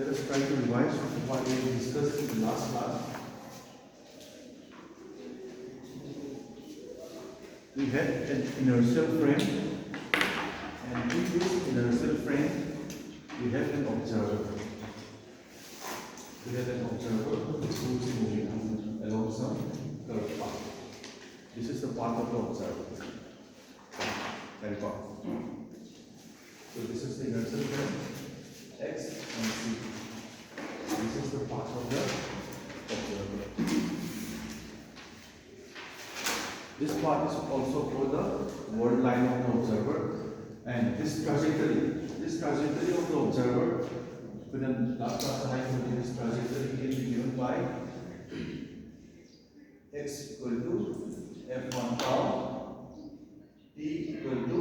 Let us try to revise what we discussed in the last class. We had an inertial frame, and in this inertial frame, we have an observer. We have an observer who is moving along some curved path. This is the path of the observer. Very important. So this is the inertial frame, X and C. This is the path of the observer. This part is also called the world line of the observer, and this trajectory of the observer, with the last class I told you this trajectory can be given by x equal to f1 tau, t equal to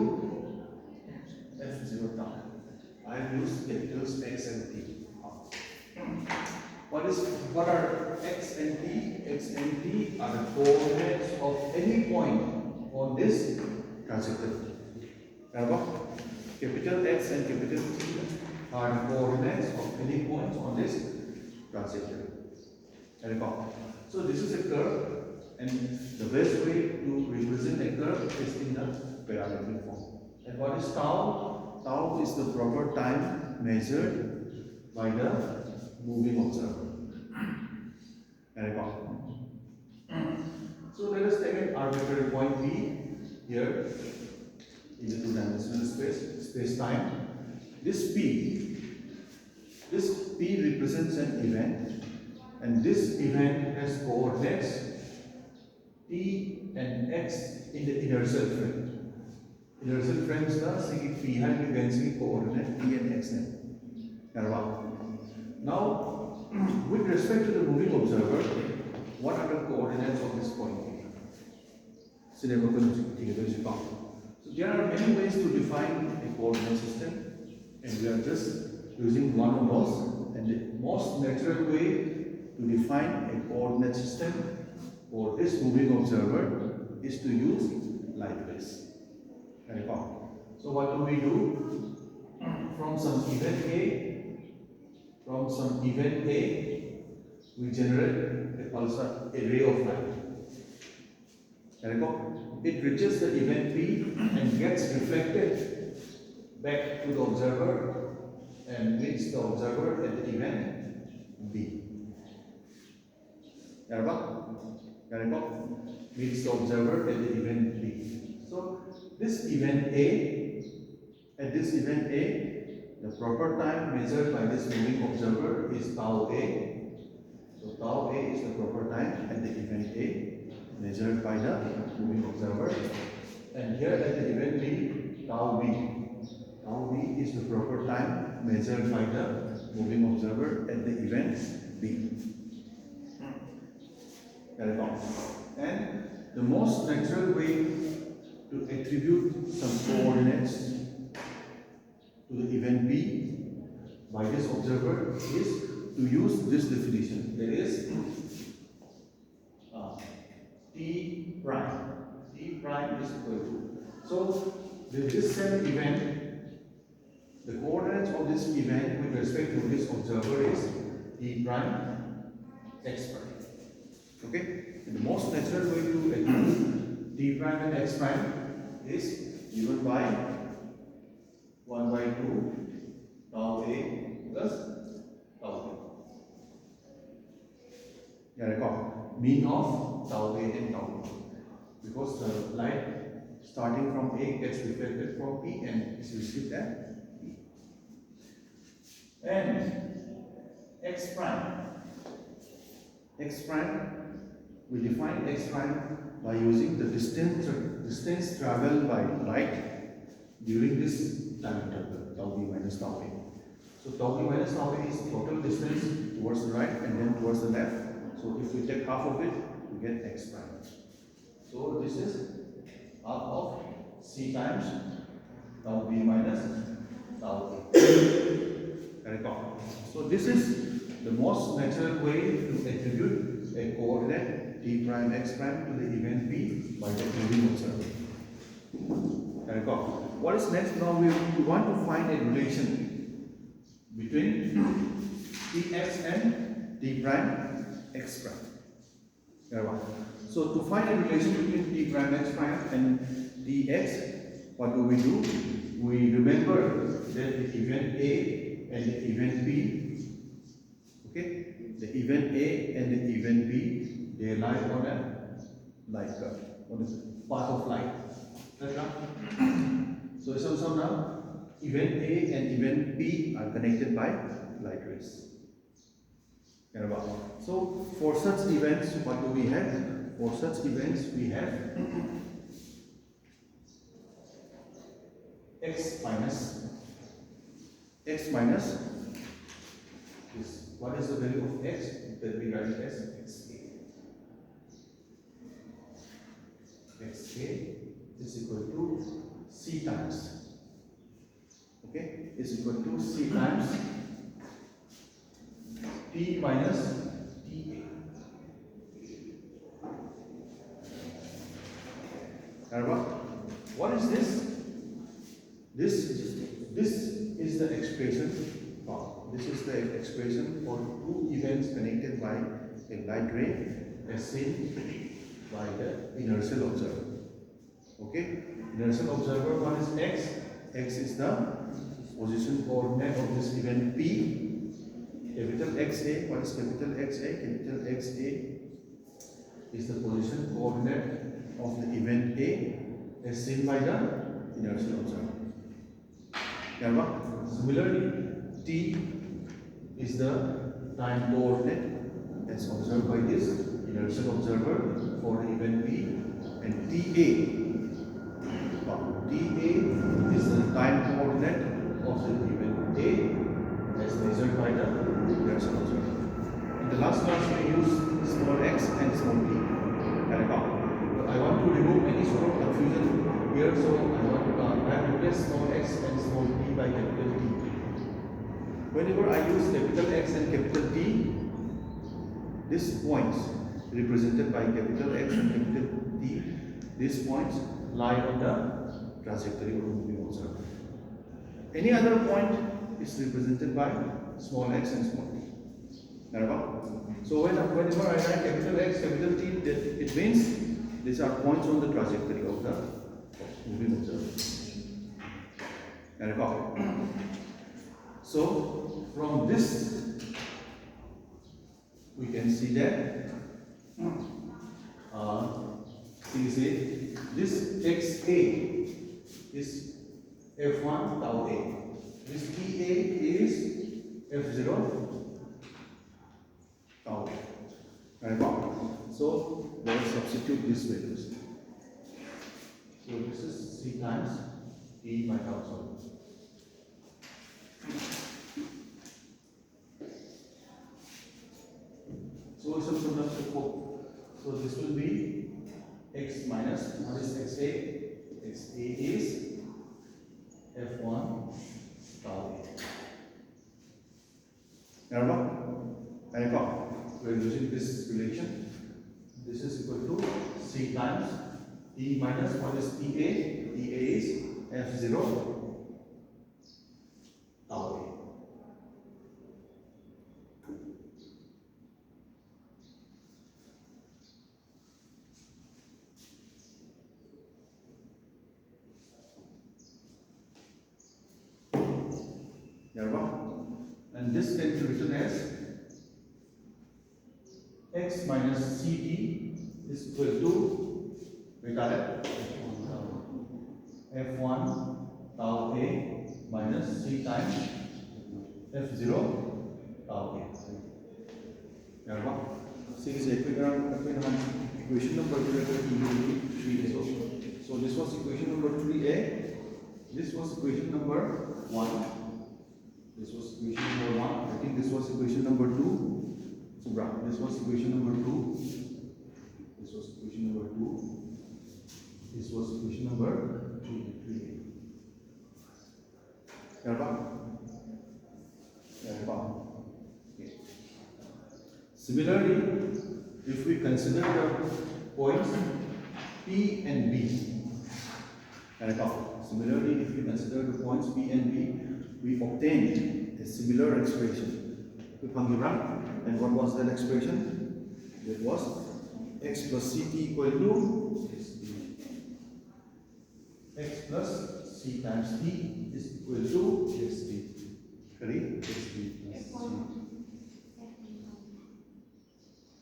f0 tau. I have used capitals x and t. What are x and t? X and t are the coordinates of any point on this trajectory. Capital X and capital T are the coordinates of any points on this trajectory. So this is a curve, and the best way to represent a curve is in the parametric form. And what is tau? Tau is the proper time measured by the moving observer. So let us take an arbitrary point P here in the two-dimensional space-time. This P represents an event, and this event has coordinates T and X in the inertial frame. Inertial frame is the pihak frequency coordinate T and X. Now, with respect to the moving observer, what are the coordinates of this point P? So there are many ways to define a coordinate system, and we are just using one of those. And the most natural way to define a coordinate system for this moving observer is to use light rays. So what do we do? From some event A, we generate a pulsar, a ray of light. It reaches the event P and gets reflected back to the observer and meets the observer at the event B. Meets the observer at the event B. So this event A, at this event A, the proper time measured by this moving observer is tau A. So tau A is the proper time at the event A measured by the moving observer, and here at the event B, tau B. Tau B is the proper time measured by the moving observer at the event B. And the most natural way to attribute some coordinates to the event B by this observer is to use this definition. That is T prime. T prime is equal to. So with this same event, the coordinates of this event with respect to this observer is T prime, X prime. Okay? And the most natural way to attribute T prime and X prime is given by 1 by 2 tau A plus tau B. Mean of tau A and tau B, because the light starting from A gets reflected from P and is received at P. And X prime, we define X prime by using the distance traveled by light during this time interval, tau B minus tau A. So tau B minus tau A is total distance towards the right and then towards the left. So if we take half of it, we get X prime. So this is half of C times tau B minus tau A. So this is the most natural way to attribute a coordinate T prime X prime to the event B by the moving observer. What is next? Now we want to find a relation between Tx and T prime x prime. So to find a relation between T prime x prime and Tx, what do? We remember that the event A and the event B, okay, the event A and the event B, they lie on a on a path of light. So now event A and event B are connected by light rays. So for such events, what do we have? For such events, we have x minus this. What is the value of x? That we write it as xa. Xa is equal to c times. Okay, is equal to c times T minus TA. What is this? This is the expression. This is the expression for two events connected by a light ray as seen by the inertial observer. Okay, inertial observer, one is x. X is the position coordinate of this event P. Capital XA, what is capital XA? Capital XA is the position coordinate of the event A as seen by the inertial observer. Similarly, T is the time coordinate as observed by this inertial observer for the event B, and TA is the time coordinate of the event A as measured by the inertial observer. In the last class we used small x and small t. I want to remove any sort of confusion here, so I have replaced small x and small t by capital T. Whenever I use capital X and capital T, these points represented by capital X and capital T, these points lie on the trajectory of the moving observer. Any other point is represented by small x and small t. So whenever I write capital X, capital T, it means these are points on the trajectory of the moving observer. So from this we can see that this XA is F1 tau A. This TA is F0 tau A. So let us substitute these values. So this is C times T by tau solid. So this will be x minus, what is XA? XA is F1 tau A. We are using this relation. This is equal to C times T minus, what is TA? TA is F0 tau A. And this can be written as x minus ct is equal to F1 tau A minus C times F0 tau A. See this equation number 3. So this was equation number 3A. This was equation number 1. This was equation number 1. I think this was equation number 2. So this was equation number 2. This was equation number 2. This was equation number 3. Okay. Similarly, if we consider the points P and B, we obtain a similar expression. And what was that expression? That was x plus ct equal to x plus c times t is equal to correct?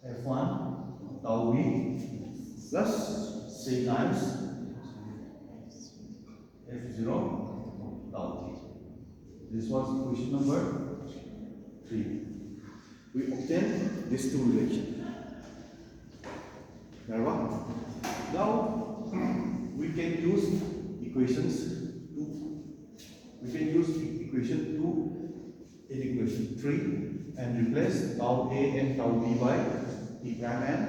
F1 tau v plus c times f0 tau t. This was equation number 3. We obtain these two relations. Now we can use equation 2 in equation 3 and replace tau a and tau b by t prime and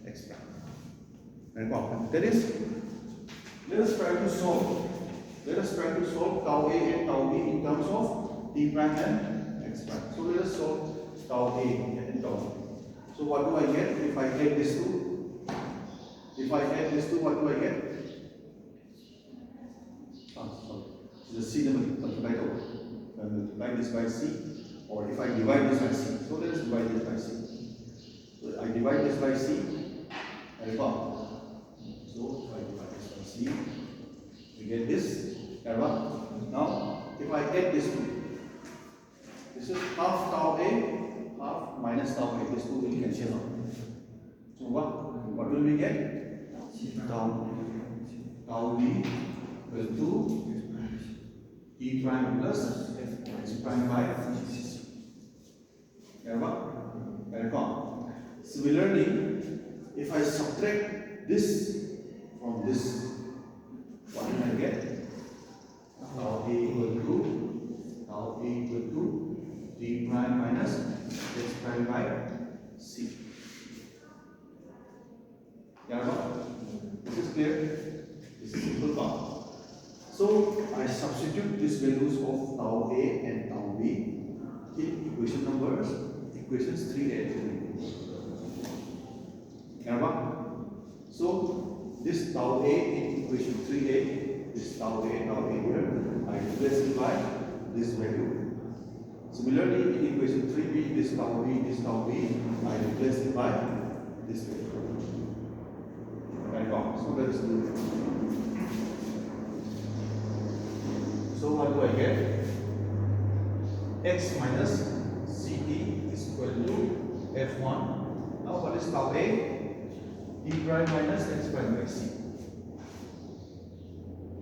x prime. That is, let us try to solve tau a and tau b in terms of t prime and x prime. So let us solve tau a and tau b. So what do I get if I add these two? What do I get? Just c multiply this by c, or if I divide this by c. So let us divide this by c. So I divide this by c, alpha. So if I divide this by c, we get this, alpha. Now if I add this two, this is half tau a, half minus tau a. This two will cancel out. So what will we get? Tau b equal to t prime plus x prime by c. Similarly, if I subtract this from this, what will I get? Tau a equal to t prime minus x prime by c. This is clear? This is simple part. So I substitute these values of tau a and tau b in equations 3a and 3b. So this tau a in equation 3a, this tau a here, I replace it by this value. Similarly, in equation 3b, this tau b, I replace it by this value. So that is the. So what do I get? X minus ct is equal to f1. Now what is tau a? T prime minus x prime by c.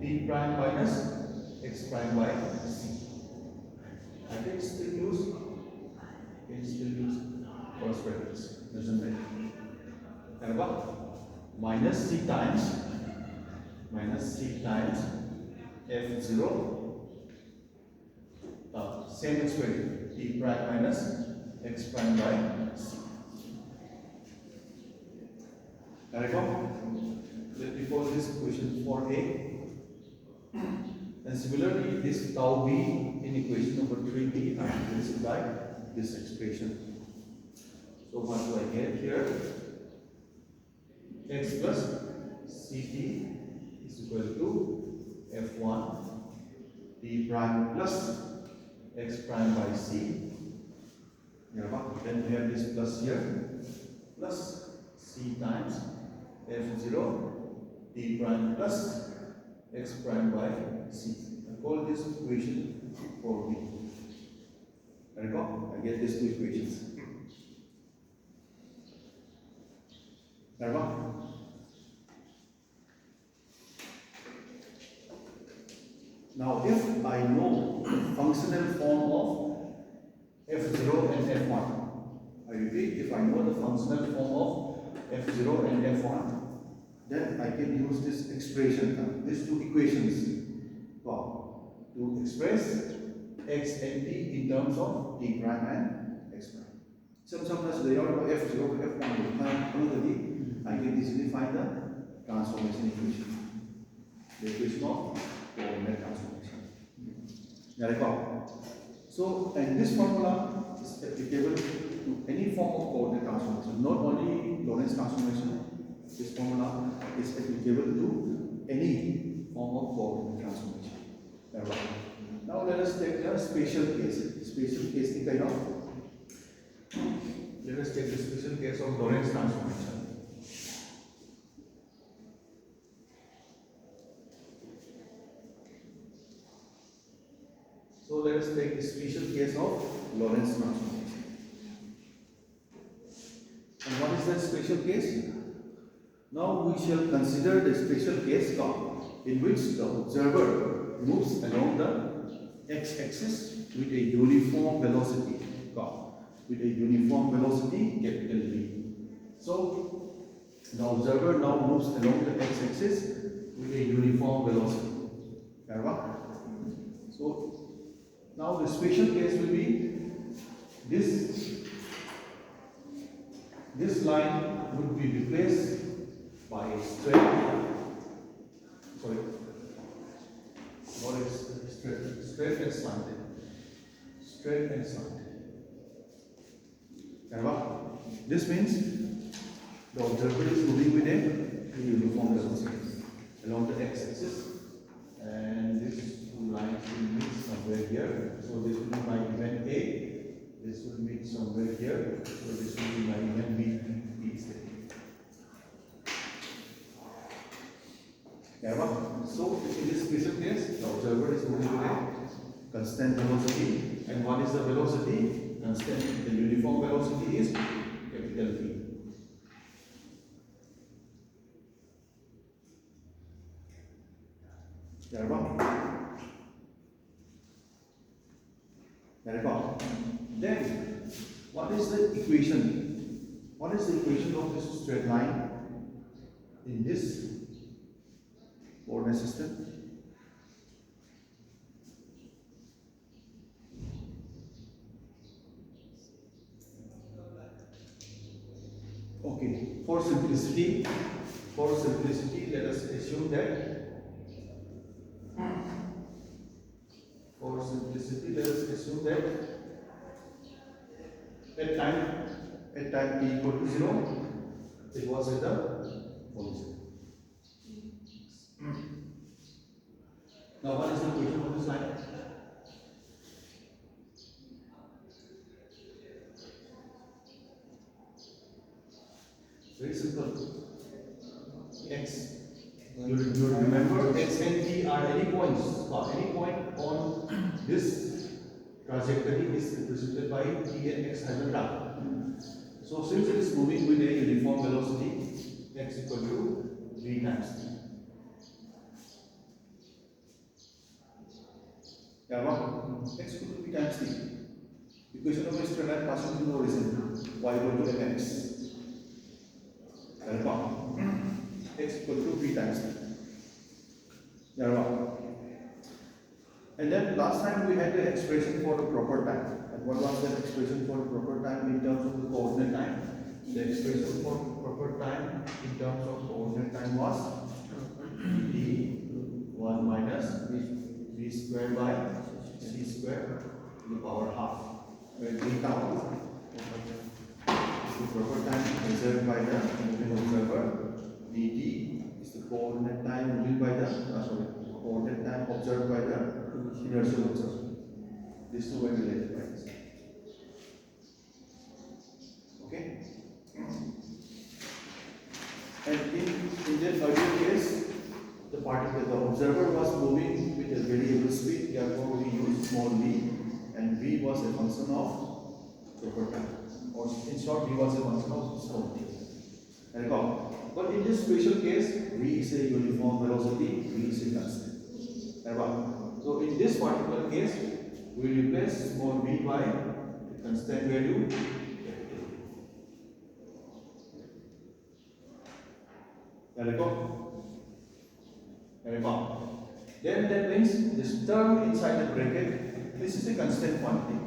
T prime minus x prime by c. I can still use cross brackets. Doesn't matter. And what? Minus c times f0. Same expression, t prime minus x prime by c. Let me call this equation 4a. And similarly, this tau b in equation number 3b, I replace it by this expression. So what do I get here? X plus ct is equal to f1 t prime plus x prime by c. Then we have this plus here, plus c times f0 t prime plus x prime by c. I call this equation 4b. I get these two equations. Now, if I know the functional form of f0 and f1, I repeat, if I know the functional form of f0 and f1, then I can use this expression, these two equations, to express x and t in terms of t prime and x prime. Sometimes they are f0 to f1. I can easily find the transformation equation, the equation of coordinate transformation. So, and this formula is applicable to any form of coordinate transformation, not only Lorentz transformation. This formula is applicable to any form of coordinate transformation. Now let us take a special case. Special case let us take the special case of Lorentz transformation. So let us take the special case of Lorentz transformation. And what is that special case? Now we shall consider the special case in which the observer moves along the x-axis with a uniform velocity capital V. So the observer now moves along the x-axis with a uniform velocity. So now the special case will be this line would be replaced by a straight and slanted. This means the observer is moving with a uniform velocity along the x-axis, and this two lines will meet somewhere here. So this will be my event A, this will meet somewhere here. So this will be my event B. So in this special case, the observer is moving with a constant velocity. And what is the velocity? Constant. The uniform velocity is capital V. Then, what is the equation? What is the equation of this straight line in this coordinate system? Okay, for simplicity, let us assume that at time t equal to 0, it was at the origin. Now what is the equation of this line? Very simple. X. You remember x and t are any points, or any point on this trajectory is represented by t and x has a graph. So since it is moving with a uniform velocity, x equal to v times t. X equal to v times t. Equation of a straight line passing through the horizon. Y equal to mx. X equal to v times t. And then last time we had the expression for the proper time. And what was that expression for the proper time in terms of the coordinate time? The expression for proper time in terms of coordinate time was d1 minus v square by c square to the power half, where d tau is the proper time measured by the moving observer, dt is the coordinate time moving by the coordinate time observed by the inertial observer. These two were related by this. Okay? And in the earlier case, the observer was moving with a variable speed, therefore we used small v, and v was a function of proper time. Or in short, v was a function of small t. But in this special case, v is a uniform velocity, v is a constant. So in this particular case, we replace small v by the constant value Then that means this term inside the bracket, this is a constant quantity.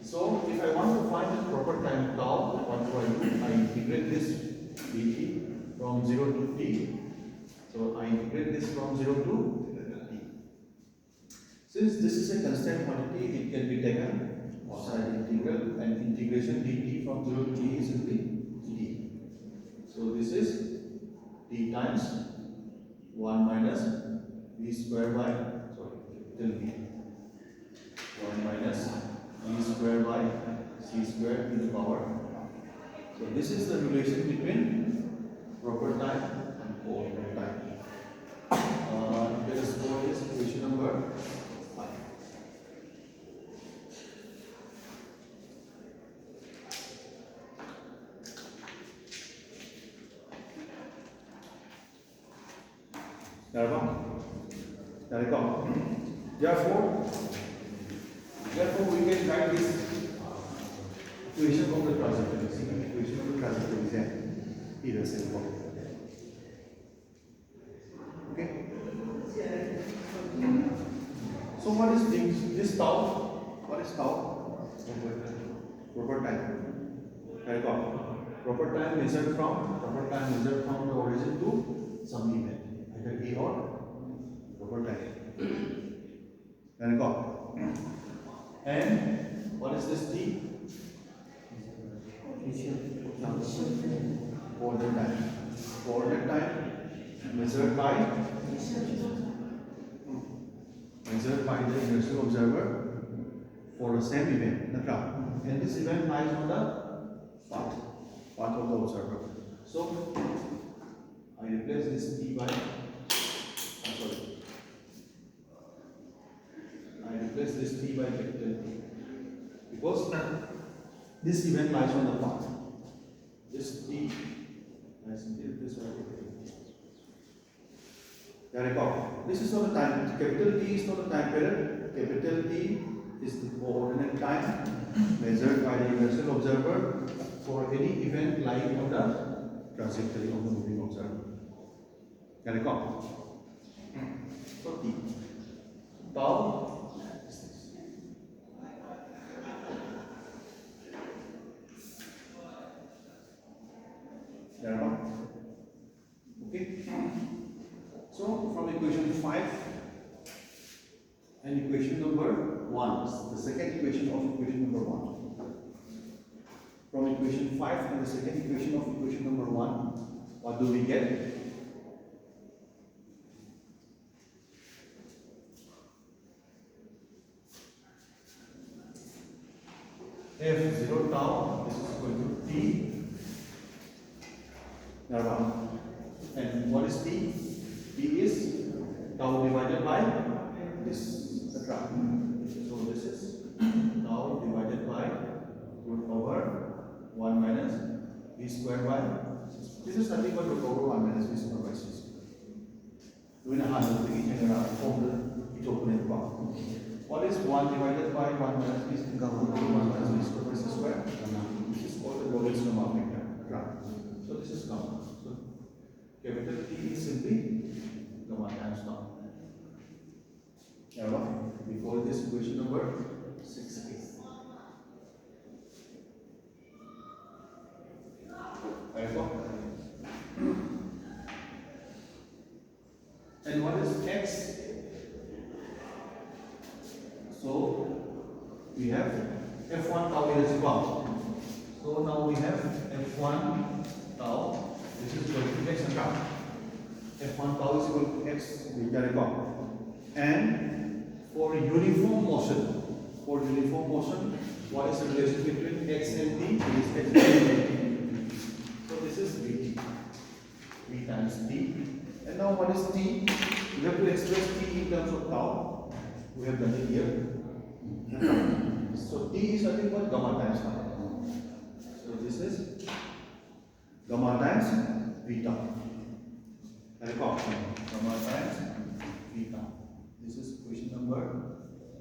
So if I want to find the proper time tau, what do? I integrate this dt from 0 to t. So I integrate this from 0 to t. Since this is a constant quantity, it can be taken outside integral, and integration dt from 0 to t is simply t. So this is t times 1 minus v square by capital V. 1 minus v square by square to the power. So this is the relation between proper time and coordinate time. Let us go this equation number 5. Therefore, we can write this equation of the trajectory. See, equation of the trajectory is here simple. Okay. So what is this tau? What is tau? Proper time. Proper time measured from the origin to some event, either A or proper time. And what is this T? Coordinate time. Coordinate time measured by the inertial observer for the same event, the cloud. And this event lies on the path of the observer. So I replace this T by replace this T by capital T, because this event lies on the path. This T lies in this way. This is not the time. Capital T is not the time period. Capital T is the coordinate time measured by the inertial observer for any event lying on the trajectory of the moving observer. So T. Tau is this. Okay. So from equation 5 and equation number 1, the second equation of equation number 1. From equation 5 and the second equation of equation number 1, what do we get? F0 tau, this is equal to T. And what is T? T is tau divided by this. So this is tau divided by root over 1 minus v square by 6. This is nothing but root over 1 minus v square by 6. Doing a hand of the each and each opponent part. What is 1 divided by 1 minus v square by 6 square? This is called the Lorentz gamma vector. So this is gamma. So capital T is simply gamma times tau. We call this equation number 6a. And what is x? So we have f1 tau is equal. So now we have f1 tau. This is equal to x and tau. F1 tau is equal to x. And for uniform motion, what is the relation between x and t? It is x and t. So this is vt. V times t. And now what is t? We have to express t in terms of tau. We have done it here. So t is nothing but gamma times tau. So this is gamma times v tau. Gamma times v tau. This is equation number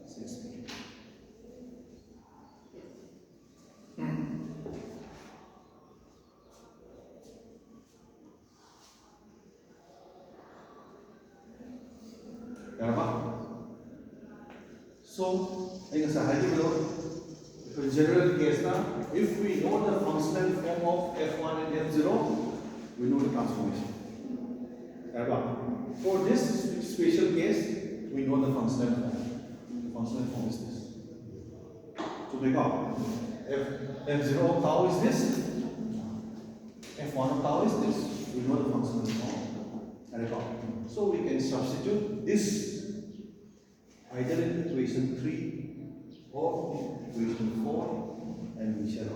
6. So, in a general case now, if we know the functional form of f1 and f0, we know the transformation. For this special case, we know the functional form. The functional form is this. So f0 of tau is this. f1 of tau is this. We know the functional form. So we can substitute this either in equation 3 or equation 4, and we shall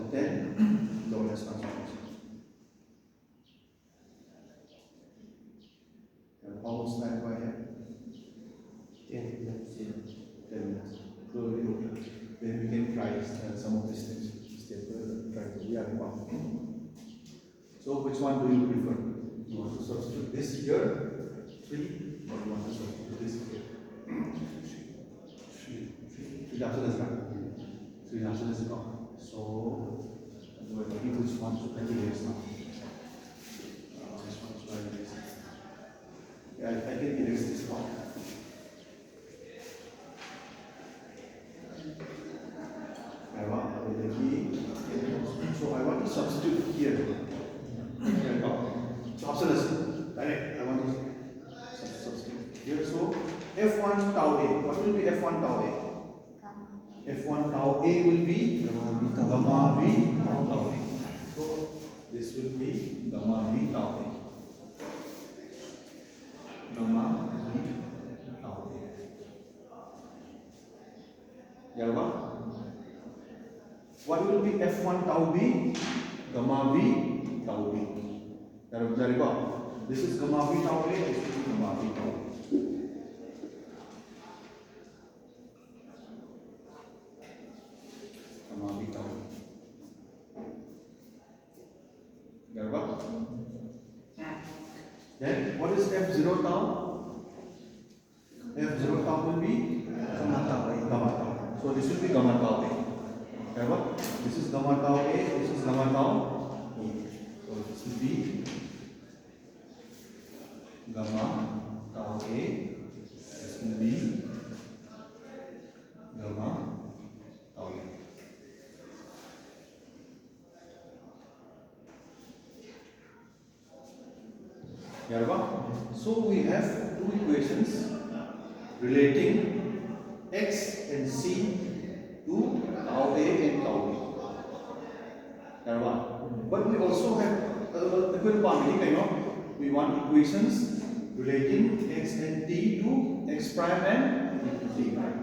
So which one do you prefer? You want to substitute this here, 3, or you want to substitute this here? 3 after this one. 3 after this one. So we're looking which one should I erase now? This one should I erase? Yeah, I can erase this one. So I want to substitute here. So after this, direct, I want to substitute here. So F1 tau A. What will be F1 tau A? F1 tau A will be gamma V tau A. So this will be gamma V tau A. Gamma V tau A. Yeah, what will be F1 tau B? Gamma V tau B. Dari bawah. This is gamma V tau A. This will be gamma V tau A. Gamma V tau A. Dari bawah. Then what is F0 tau? F0 tau will be gamma tau A. Gamma tau. So this will be gamma tau A. This is gamma tau A, this is gamma tau A. So this will be gamma tau A, this will be gamma tau A. So we have two equations relating x and c to tau A and tau B. But we also have we want equations relating x and t to x prime and t prime.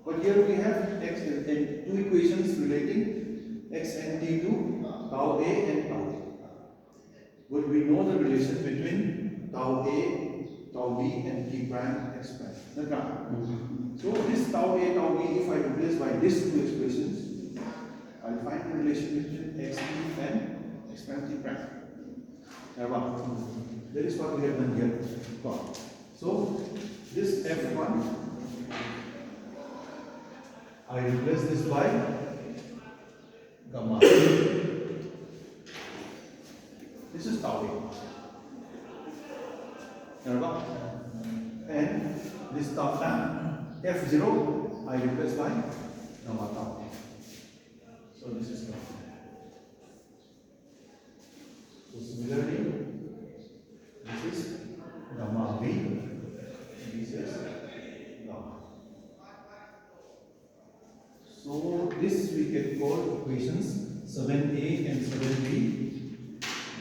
But here we have x and two equations relating x and t to tau A and tau B. Would we know the relation between tau A, tau B and t prime, x prime? So this tau A, tau B, if I replace by these two expressions, I will find the relation between x t and x prime t prime. That is what we have done here. So this F1, I replace this by gamma. This is tau A. And this tau F0 I replace by gamma tau. So this is gamma. So similarly, this is gamma V. This is gamma. So this we can call equations 7a and 7b.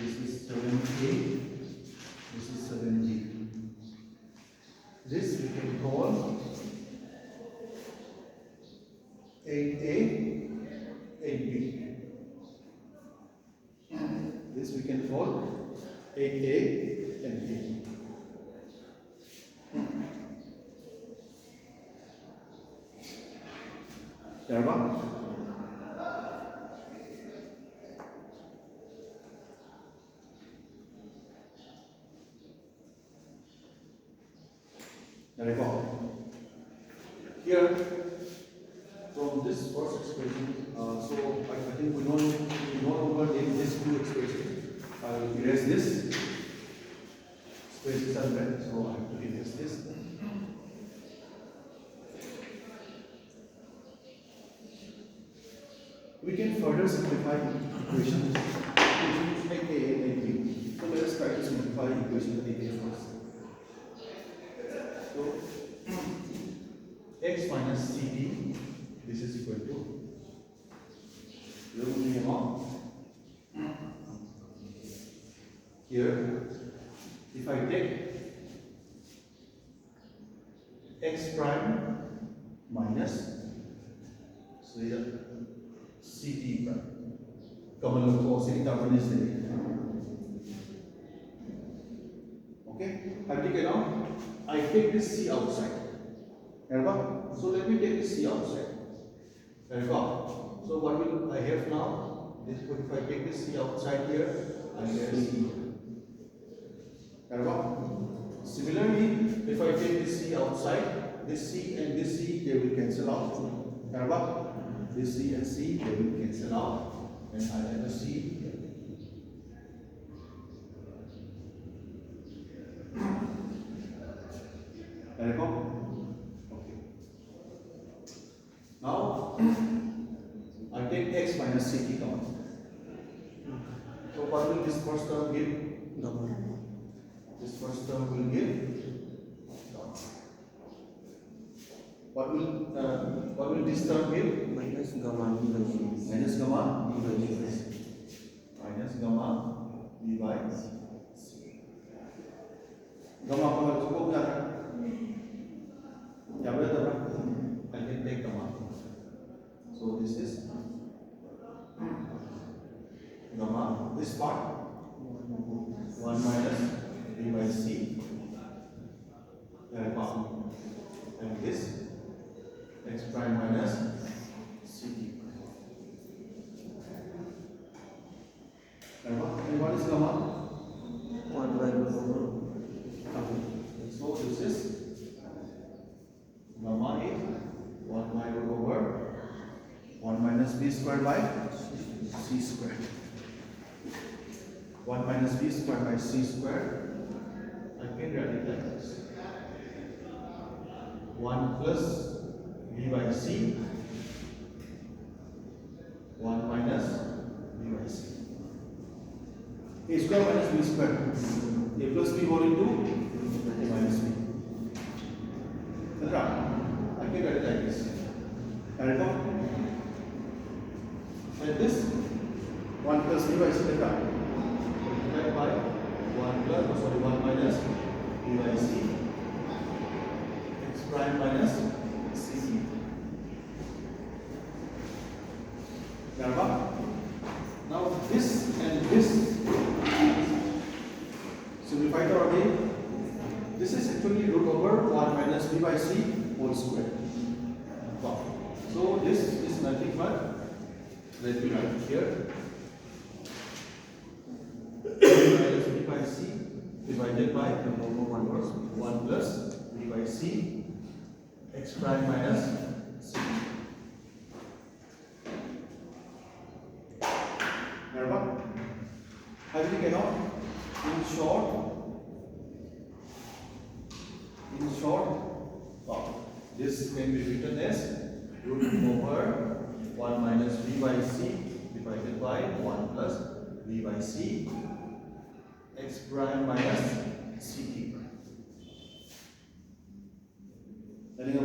This is 7a. This is 7b. This we can call 8a, 8b. This we can call 8a and b. Here, from this first expression, so I think we no longer need these two expressions. I will erase this. Spaces are red, so I have to erase this. We can further simplify equations between A and B. So let us try to simplify equation A first. So x minus ct, this is equal to here, if I take x prime minus ct prime, okay, I take it now, I take this c outside. So let me take this c outside. So what will I have now? This, if I take this C outside here, I get C. Similarly, if I take this C outside, this C and this C, they will cancel out. This C and C, they will cancel out. And I have a C. Okay. Now, I take x minus ct common. So what will this first term give? This first term will give. What will this term give? Minus gamma b by c. Minus gamma b by c. Minus gamma b by c. Gamma apa cukup tak? Ya boleh tak? I can take gamma. So this is gamma. This part 1 minus b by c. And this x prime minus ct. And what is gamma? 1 by root over. So this is gamma is 1 by root over 1 minus b squared by c squared. 1 minus b squared by c squared. I can write it like this. 1 plus b by c, 1 minus b by c. A square minus b square. A plus b whole into a minus b. I can write it like this. And this 1 plus b by c multiplied by 1 minus b by c x prime minus c. Now this and this simplified already. This is actually root over 1 minus b by c whole square. So this is nothing but, let me write here, 1 minus b by c divided by 1 plus b by c x prime minus c. Have you cannot? In short, this can be written as root over 1 minus b by c divided by 1 plus b by c x prime minus ct. Getting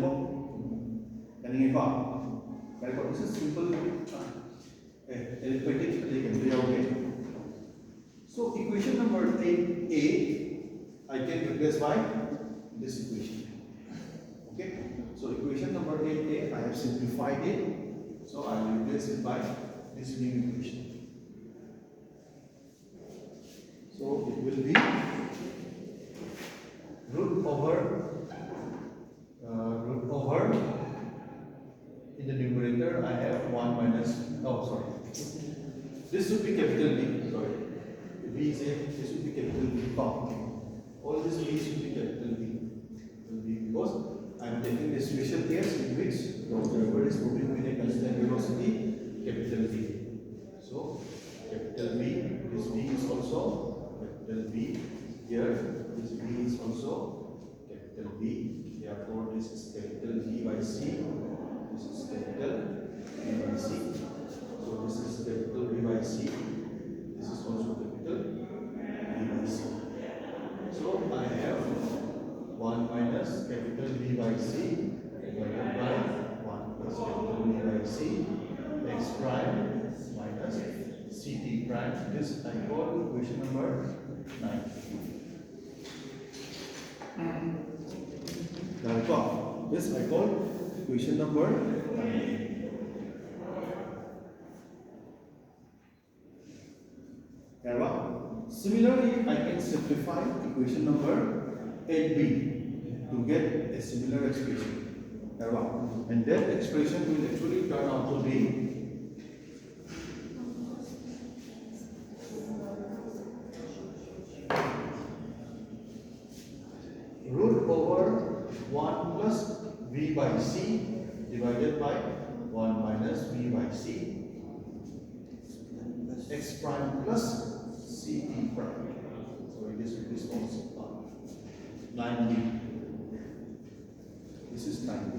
this is simple arithmetic taken. So equation number 8a I can replace by this equation. Okay. So equation number 8a I have simplified it. So I will replace it by this new equation. So it will be root over in the numerator I have 1 minus, this should be capital B, B is a, this should be capital B, all this B should be capital B, because I am taking a special case in which the observer is moving with a constant velocity, capital B. So capital B, this B is also capital B, here this B is also capital B, therefore this is capital B by C, this is capital B by C, so this is capital B by C, this is also capital B by C. So I have 1 minus capital B by C divided by 1 plus capital B by C x prime minus ct prime. This I call equation number 9. This I call equation number 9. Similarly, I can simplify equation number 8b to get a similar expression. And that expression will actually turn out to be plus v by c divided by 1 minus v by c x prime plus ct prime. So this is also part 9b. This is 9b.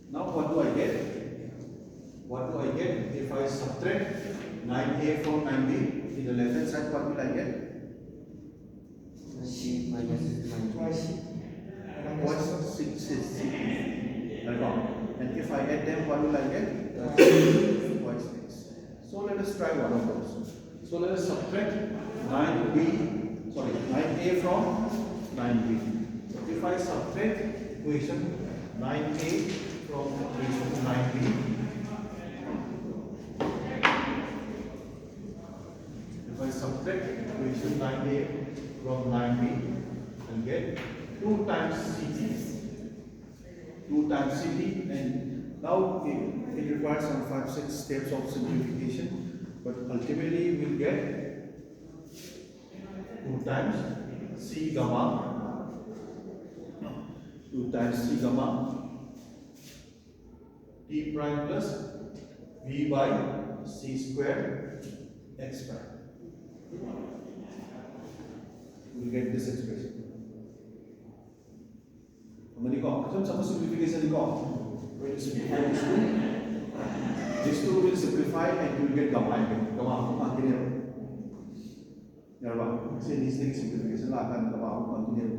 Now what do I get? What do I get if I subtract 9a from 9b? In the left hand side, what will I get? C minus 9. What's 6 is C? And if I add them, what will I get? Twice x. So let us try one of those. So let us subtract 9a from 9b. So if I subtract equation 9a from equation 9b, if I subtract equation 9a from 9b, I'll get 2 times ct, 2 times ct, and now it requires some 5-6 steps of simplification, but ultimately we'll get 2 times c gamma, 2 times c gamma t prime plus v by c square x prime. We'll get this expression. Some simplification when you simplify these two will simplify and you will get gamma again. This next simplification continue.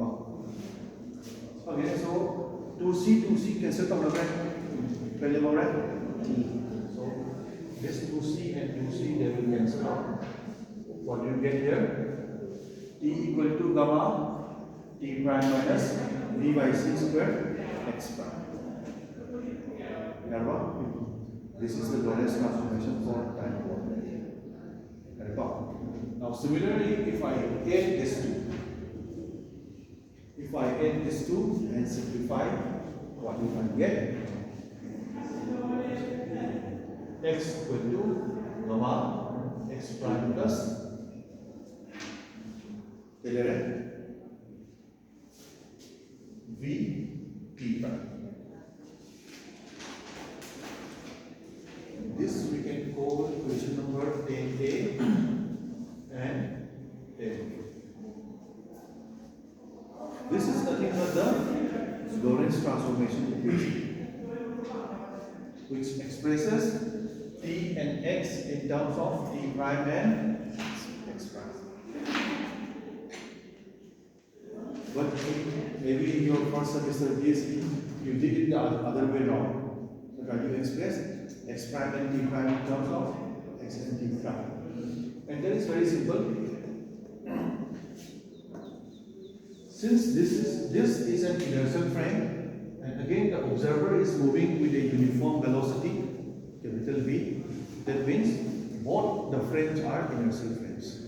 Okay, so 2c cancel so this 2c and 2c they will cancel out. What do you get here? T equal to gamma t prime minus v by c square x prime. This is the Lorentz transformation for time. Now similarly, if I add this two, and simplify, what you can get? X equal to gamma x prime plus v t prime. This we can call equation number 10a and 10b. This is nothing but the Lorentz transformation equation, which expresses t and x in terms of t prime and x prime. But maybe in your first semester BSc, you did it the other way around. Try to express x prime and t prime in terms of x and t prime. And that is very simple. Since this is an inertial frame, and again the observer is moving with a uniform velocity, capital V, that means both the frames are inertial frames.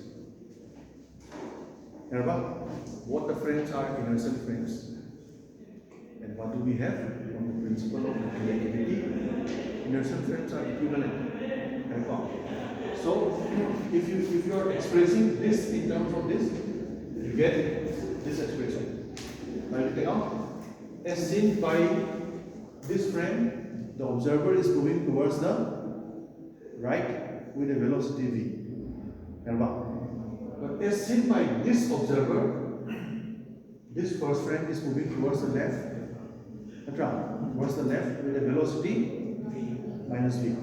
Both the frames are inertial frames. And what do we have? On the principle of relativity, inertial frames are equivalent. So if you are expressing this in terms of this, you get this expression. As seen by this frame, the observer is moving towards the right with a velocity v. But as seen by this observer, this first frame is moving towards the left. Towards the left with a velocity minus v.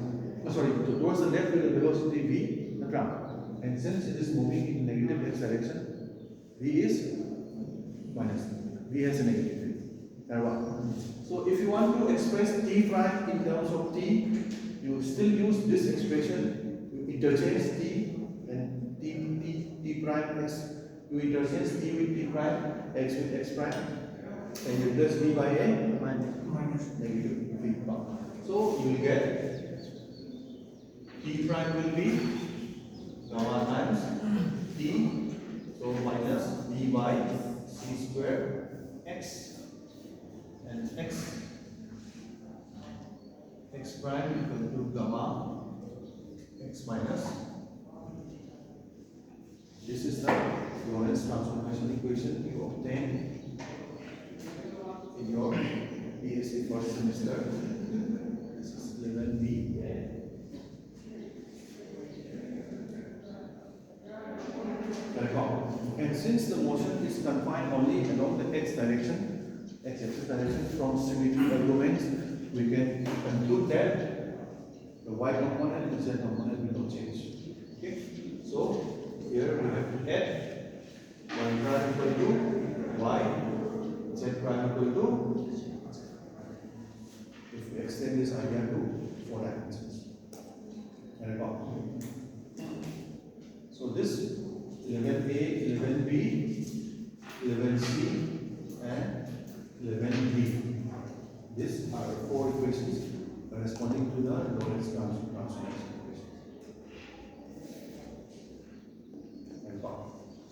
Towards the left with a velocity v. And since it is moving in negative x direction, v is minus v has a negative v. So if you want to express t prime in terms of t, you still use this expression. You interchange t and t prime x. You interchange t with t prime, x with x prime, and you replace v by a minus negative v. So you will get t prime will be gamma times t, so minus v by c square x, and x minus. This is the Lorentz transformation equation you obtain in your PhD first semester. This is 11b. And since the motion is confined only along the x-axis direction from symmetrical domains, we can conclude that the y component and z component will not change. Okay? So here we have to add y prime equal to y, z prime equal to, if we extend this idea to 4 dimensions. So this 11a, 11b, 11c and 11d. These are 4 equations corresponding to the Lorentz transformation equation.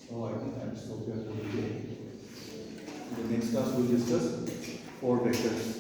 So I think I will stop here for today. In the next class we will discuss 4 vectors.